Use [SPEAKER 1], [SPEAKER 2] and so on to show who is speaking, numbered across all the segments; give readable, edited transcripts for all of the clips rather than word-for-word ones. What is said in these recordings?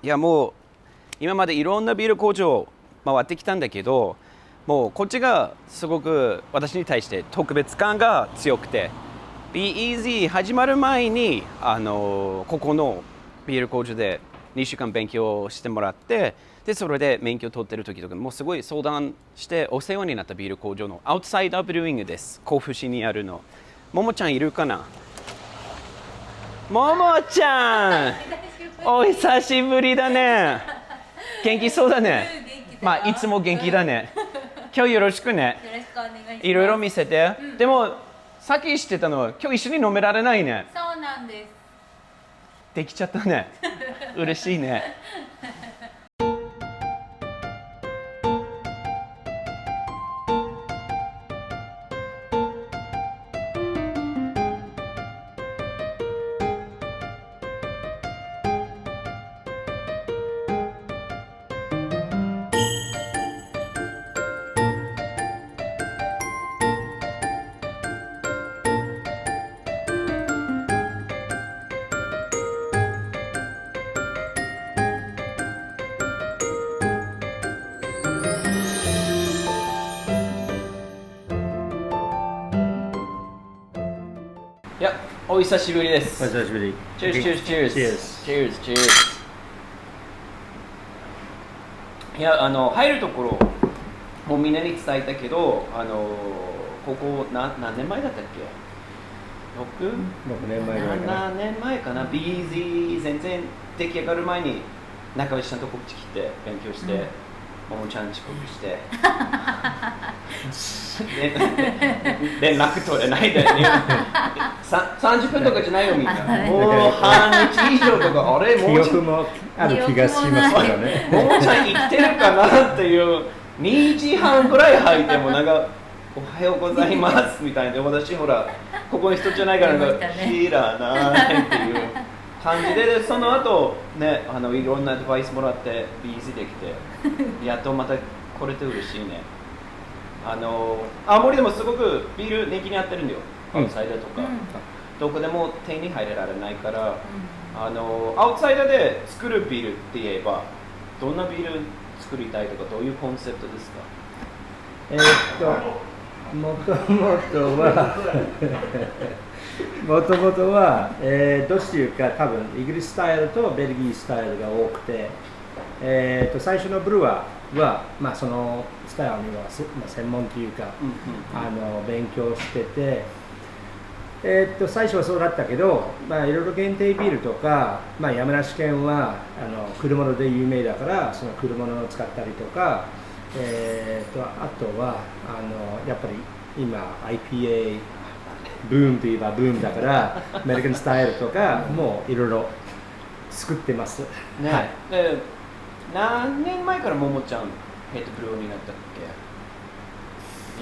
[SPEAKER 1] いやもう今までいろんなビール工場回ってきたんだけど、もうこっちがすごく私に対して特別感が強くて、 Be Easy 始まる前にここのビール工場で2週間勉強してもらって、でそれで免許取ってる時とかもうすごい相談してお世話になったビール工場のアウトサイダーブルーイングです。甲府市にあるの。ももちゃんいるかな。ももちゃんお久しぶりだね。元気そうだね。まあいつも元気だね。今日よろしくね。
[SPEAKER 2] よろしくお願いします。
[SPEAKER 1] いろいろ見せて、でもさっき知ってたのは今日一緒に飲められないね。
[SPEAKER 2] そうなんです。
[SPEAKER 1] できちゃったね。嬉しいね。いや、お久しぶりです。
[SPEAKER 3] お久しぶり。
[SPEAKER 1] Cheers, cheers, cheers. Cheers, cheers. いや、入るところ、もうみんなに伝えたけど、ここ何年前だったっけ？ 6
[SPEAKER 3] 年前ぐらいかな。
[SPEAKER 1] 7年前かな。BZ 全然出来上がる前に中西さんとこっち来て勉強して、ももちゃん遅刻して。連絡取れないで、ね、30分とかじゃないよみんな。もう半日以上とか、あれもう
[SPEAKER 3] 記憶もある気がしますからね。
[SPEAKER 1] ももちゃん生きてるかなっていう2時半ぐらい入ってもなんかおはようございますみたいな。私ほらここの人じゃないからなんか知らないっていう感じで、その後ねいろんなアドバイスもらってビーズできてやっとまた来れて嬉しいね。青森でもすごくビール人気に合ってるんだよ。アウトサイダーとか、どこでも手に入れられないから、アウトサイダーで作るビールって言えばどんなビール作りたいとかどういうコンセプトですか？
[SPEAKER 3] もともとは、どっちいうか多分イギリススタイルとベルギースタイルが多くて、最初のブルワーは、そのスタイルには、専門というか、勉強してて、最初はそうだったけど、いろいろ限定ビールとか、山梨県は車物で有名だからその車物を使ったりとか、あとはやっぱり今 IPA ブームといえばブームだからアメリカンスタイルとかもいろいろ作ってます、
[SPEAKER 1] ね。
[SPEAKER 3] はい、
[SPEAKER 1] で何年前からももちゃんヘッドブルーになったっけ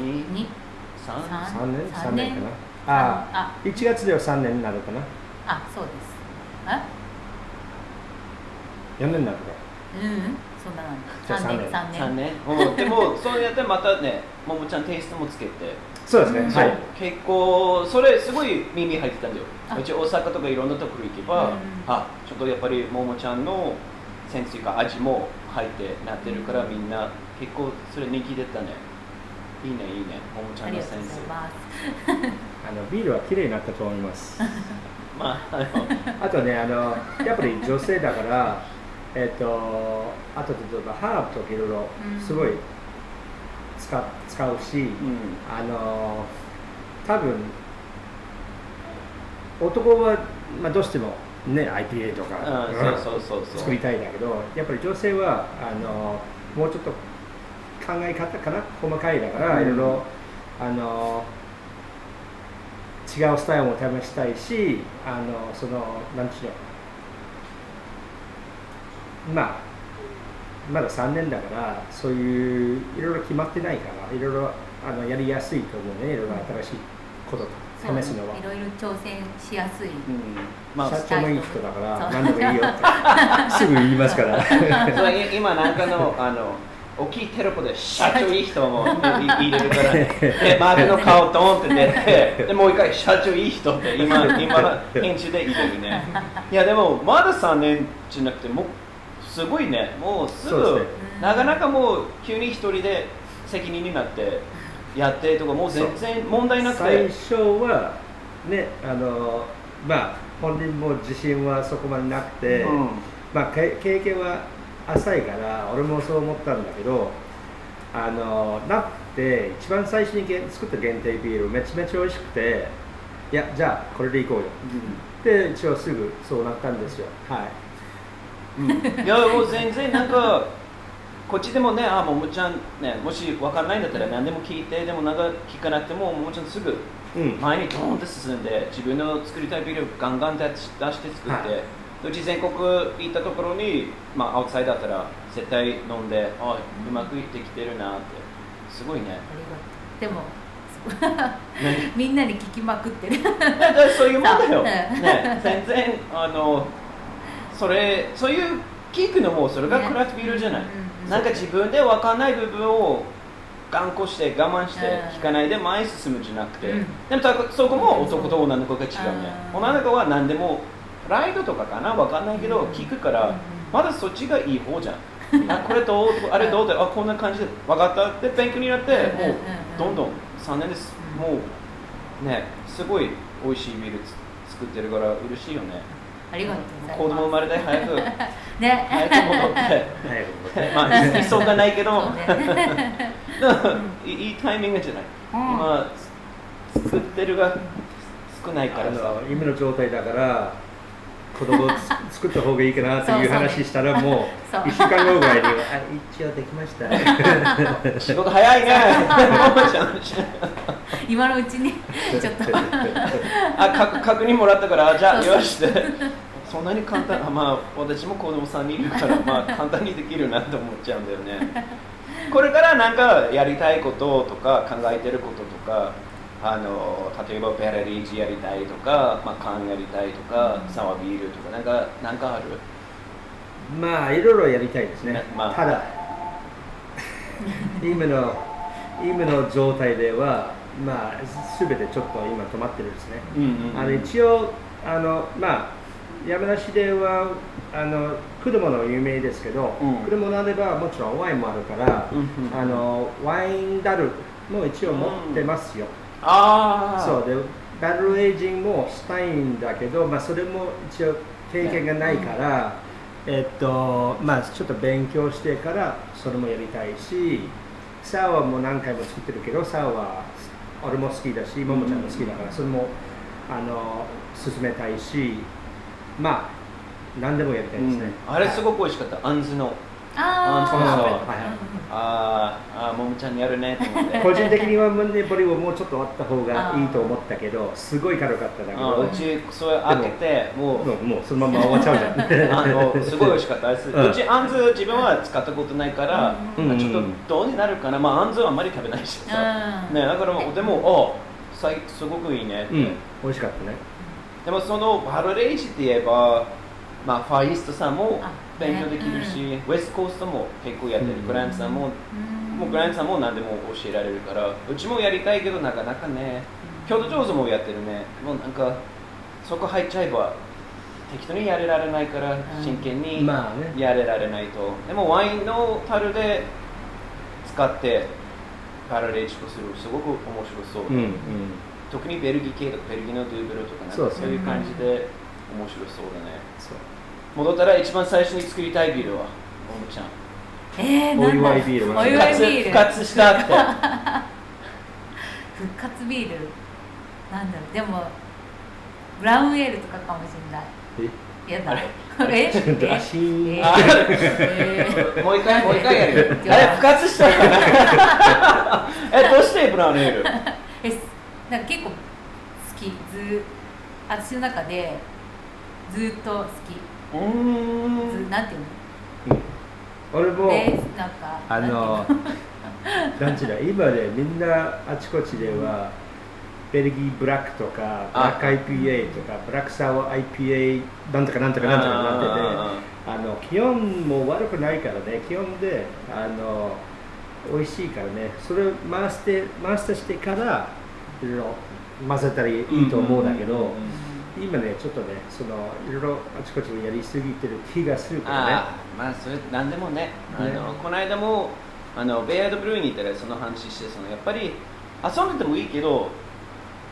[SPEAKER 1] ？3
[SPEAKER 3] 年かな。1月では3年になるかな。
[SPEAKER 2] そうです。
[SPEAKER 3] 4年になるか。
[SPEAKER 2] そんななんだ。3
[SPEAKER 1] 年。でもそうやってまたね、ももちゃんテイストもつけて。
[SPEAKER 3] そうですね。はい。
[SPEAKER 1] 結構それすごい耳入ってたんだよ。うち大阪とかいろんなところ行けば、ちょっとやっぱりももちゃんのセンスというか味も入ってなってるからみんな結構それ人気出たね。いいね、ももちゃんのセンス。
[SPEAKER 3] ビールは綺麗になったと思います。
[SPEAKER 1] あ
[SPEAKER 3] とね、やっぱり女性だから、あと例えばハーブとかいろいろすごい使うし、多分男は、どうしてもね IPA とか作りたいんだけど、やっぱり女性はもうちょっと考え方かな、細かいだからいろいろ違うスタイルも試したいし、そのなんていうの、まだ3年だからそういういろいろ決まってないからいろいろやりやすいと思うね。いろいろ新しいこと試すのは。
[SPEAKER 2] いろいろ挑戦しやすい。
[SPEAKER 3] 社長もいい人だから何でもいいよってすぐ言いますから。
[SPEAKER 1] 今なんかの大きいテロップで社長いい人も入れるからでマークの顔ドンって出てでもう一回社長いい人って今編集で入れるね。いやでもまだ3年じゃなくてもうすごいね、もうすぐ
[SPEAKER 3] そうですね
[SPEAKER 1] なかなかもう急に一人で責任になってやってとかもう全然問題なく
[SPEAKER 3] 最
[SPEAKER 1] て、
[SPEAKER 3] 初はね、まあ本人も自信はそこまでなくて、
[SPEAKER 1] うん
[SPEAKER 3] まあ経験は浅いから俺もそう思ったんだけど、なって一番最初に作った限定ビールめちゃめちゃ美味しくて、いやじゃあこれでいこうよ、で一応すぐそうなったんですよ。はい。
[SPEAKER 1] いやもう全然なんかこっちでもね、ももちゃんね、もし分かんないんだったら何でも聞いて、でもなんか聞かなくてもももちゃんすぐ前にドーンって進んで、自分の作りたいビールをガンガンって出して作って、
[SPEAKER 3] はい、
[SPEAKER 1] うち全国行ったところに、まあアウトサイダーだったら絶対飲んで、うまくいってきてるなって、すごいね。
[SPEAKER 2] でもみんなに聞きまくってる。
[SPEAKER 1] そういうもんだよ。ね、全然そういう聞くのもそれがクラフトビールじゃない。なんか自分で分かんない部分を頑固して我慢して聞かないで前に進むじゃなくて、でもそこも男と女の子が違うね。女の子は何でもプライドとかかな分かんないけど聞くから、まだそっちがいい方じゃん。これどうあれどうで、こんな感じで分かったって勉強になって、もうどんどん3年です。もうね、すごい美味しいビール作ってるから嬉しいよね。
[SPEAKER 2] ありがとうございます。
[SPEAKER 1] 子供生まれて早く
[SPEAKER 2] ね、
[SPEAKER 1] 早く戻ってまあそうがないけど、いいタイミングじゃない。今作ってるが少ないからさ、
[SPEAKER 3] 今の状態だから子供を作った方がいいかなっていう話したらもう1週間後ぐらいに一応できました。
[SPEAKER 1] 仕事早いね。
[SPEAKER 2] 今のうちにちょっと
[SPEAKER 1] 確認もらったからじゃあよしって。そんなに簡単、まあ私も子供3人いるからまあ簡単にできるなと思っちゃうんだよね。これからなんかやりたいこととか考えてることとか、例えばベラリージやりたいとか、まあ、缶やりたいとか、サワービールとかなんかある？
[SPEAKER 3] まあいろいろやりたいですね。ただ今の状態ではまあ全てちょっと今止まってるんですね。一応まあ山梨では果物有名ですけど、果物あればもちろんワインもあるから、ワインダルも一応持ってますよ。そうでバトルエイジングもしたいんだけど、まあ、それも一応経験がないから、まあ、ちょっと勉強してからそれもやりたいし、サワーも何回も作ってるけど、サワー俺も好きだし、ももちゃんも好きだから、それも進めたいし、まあ何でもやりたいですね。
[SPEAKER 1] あれすごく美味しかった、あんずの。ももちゃんにやるねと思って。
[SPEAKER 3] 個人的にはムンデボリをもうちょっとあった方がいいと思ったけど、すごい軽かっただけど。
[SPEAKER 1] うちそれ開けてもう
[SPEAKER 3] そのまま終わっちゃうじゃん。
[SPEAKER 1] すごい美味しかったです。うちあんず自分は使ったことないから、ちょっとどうになるかな。まああんずはあんまり食べないしさ。ね、だからでもすごくいいねって。
[SPEAKER 3] 美味しかったね。
[SPEAKER 1] でもそのバトルエイジって言えば、まあファーイーストさんも勉強できるし、ウェストコーストも結構やってる、グラントさんも何でも教えられるから、うちもやりたいけどなかなかね、京都上手もやってるね。もうなんかそこ入っちゃえば適当にやれられないから真剣にやれられないと。でもワインの樽で使ってバトルエイジとするすごく面白そう。特にベルギー系とかベルギーのドゥーブルとかなんかそういう感じで面白そうだね。戻ったら一番最初に作りたいビールはももちゃん。
[SPEAKER 3] お祝いビール。
[SPEAKER 2] お祝いビール。
[SPEAKER 1] 復活したって。
[SPEAKER 2] 復活ビール。なんだろう、でもブラウンエールとかかもしれない。やだ。
[SPEAKER 3] らしい。
[SPEAKER 1] もう一回やる。あれ復活したかな。どうしてブラウンエール？
[SPEAKER 2] なんか結構好き。私の中でずっと好き。なんていうの？
[SPEAKER 3] 俺も
[SPEAKER 2] なんか
[SPEAKER 3] なんちゅうの、今でみんなあちこちではベルギーブラックとかブラック IPA とかブラックサワー IPA なんとかなんとかなんとかなってて、気温も悪くないからね、気温で美味しいからね、それを回してから混ぜたらいいと思うんだけど、今ねちょっとねいろいろあちこちやりすぎてる気がするからね。
[SPEAKER 1] まあそれなんでもね、この間もベイヤードブルーに行ったらその話して、やっぱり遊んでてもいいけど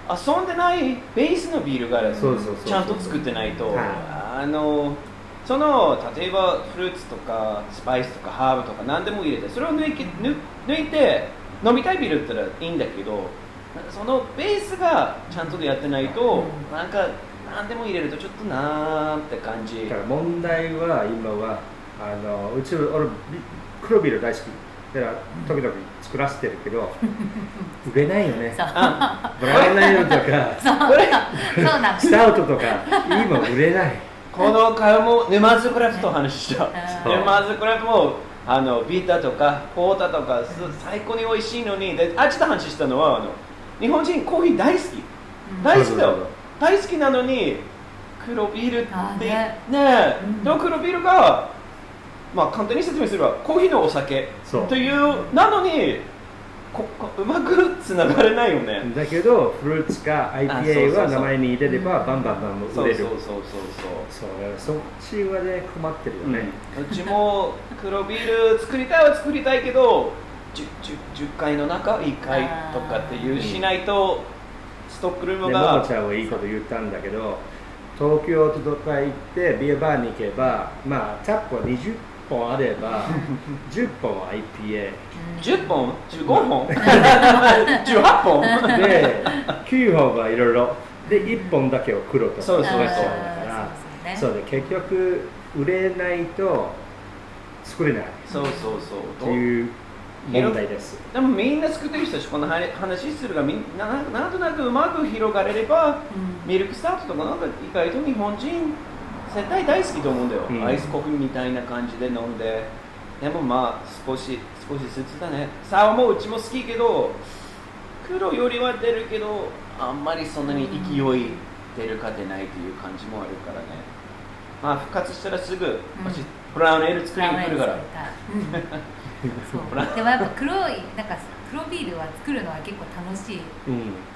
[SPEAKER 1] 遊んでないベースのビールがちゃんと作ってないと、例えばフルーツとかスパイスとかハーブとか何でも入れてそれを抜いて飲みたいビールだったらいいんだけど、そのベースがちゃんとやってないと、なんか何でも入れるとちょっとなーって感じ。
[SPEAKER 3] だから問題は今はうち俺黒ビール大好きだから時々作らせてるけど売れないよね。ブラウンエールとかスタウトとか今売れない。
[SPEAKER 1] この会も沼津クラフト話した。沼津クラフトもビータとかポータとか最高に美味しいのに、であっちで話したのは日本人コーヒー大好き、大好きだよ、大好きなのに黒ビールってねでも黒ビールがまあ簡単に説明すればコーヒーのお酒というなのにうまくつながれないよね。
[SPEAKER 3] だけどフルーツか IPA は名前に入れればバンバン売れる。そっちはね困ってるよね。
[SPEAKER 1] うちも黒ビール作りたいけど10回の中1回とかっていうしないとストックルームが。
[SPEAKER 3] ももちゃんはいいこと言ったんだけど、東京とか行ってビアバーに行けばまあタップは20本あれば10本は IPA、
[SPEAKER 1] 10本15本18本
[SPEAKER 3] で9本はいろいろで1本だけを黒とか
[SPEAKER 1] そう
[SPEAKER 3] だからそうで結局売れないと作れないっていう問題です。
[SPEAKER 1] でもみんな作ってる人たちこの話するがなんとなくうまく広がれれば、ミルクスタートとかなんか意外と日本人絶対大好きと思うんだよ、アイスコーヒーみたいな感じで飲んで。でもまあ少しずつだね。サワーもうちも好きけど黒よりは出るけどあんまりそんなに勢い出るか出ないという感じもあるからね。まあ復活したらすぐ、ブラウンエール作りに来るから。
[SPEAKER 2] でもやっぱ黒ビールは作るのは結構楽しい、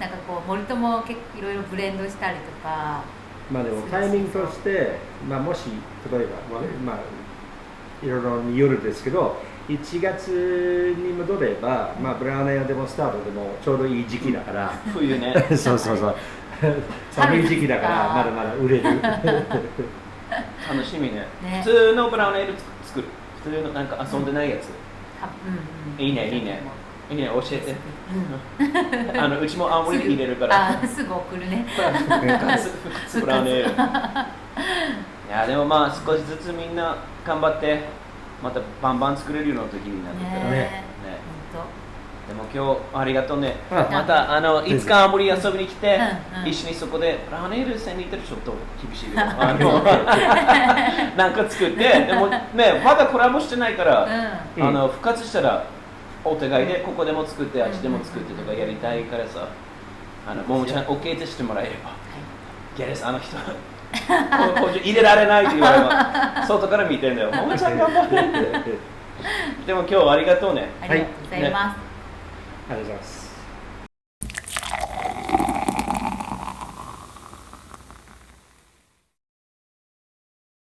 [SPEAKER 2] なんかこうモルトも結構いろいろブレンドしたりとか。
[SPEAKER 3] まあでもタイミングとして、まあ、もし例えば、まあ、いろいろによるんですけど1月に戻れば、まあ、ブラウンエールでもスタートでもちょうどいい時期だから
[SPEAKER 1] 冬ね
[SPEAKER 3] そう寒い時期だからまだまだ売れる
[SPEAKER 1] 楽しみね。普通のブラウンエール作る、普通のなんか遊んでないやつ、いいね教えて。うちも青森に入れるから。
[SPEAKER 2] すぐ送るね。
[SPEAKER 1] ブラウンエール。いやでもまあ少しずつみんな頑張ってまたバンバン作れるような時になってたらね。でも今日ありがとうね。またいつか青森遊びに来て一緒にそこでブラウンエール戦に行ったらちょっと厳しいけどなんか作ってでもねまだコラボしてないから復活したら。お互いでここでも作ってあっちでも作ってとかやりたいからさ、ももちゃん OK ってしてもらえれば、ギャレスあの人入れられないって言われば外から見てんだよ、ももちゃん頑張ってってでも今日はありがとうね。
[SPEAKER 2] ありがとうございます。
[SPEAKER 3] ありがとうございます。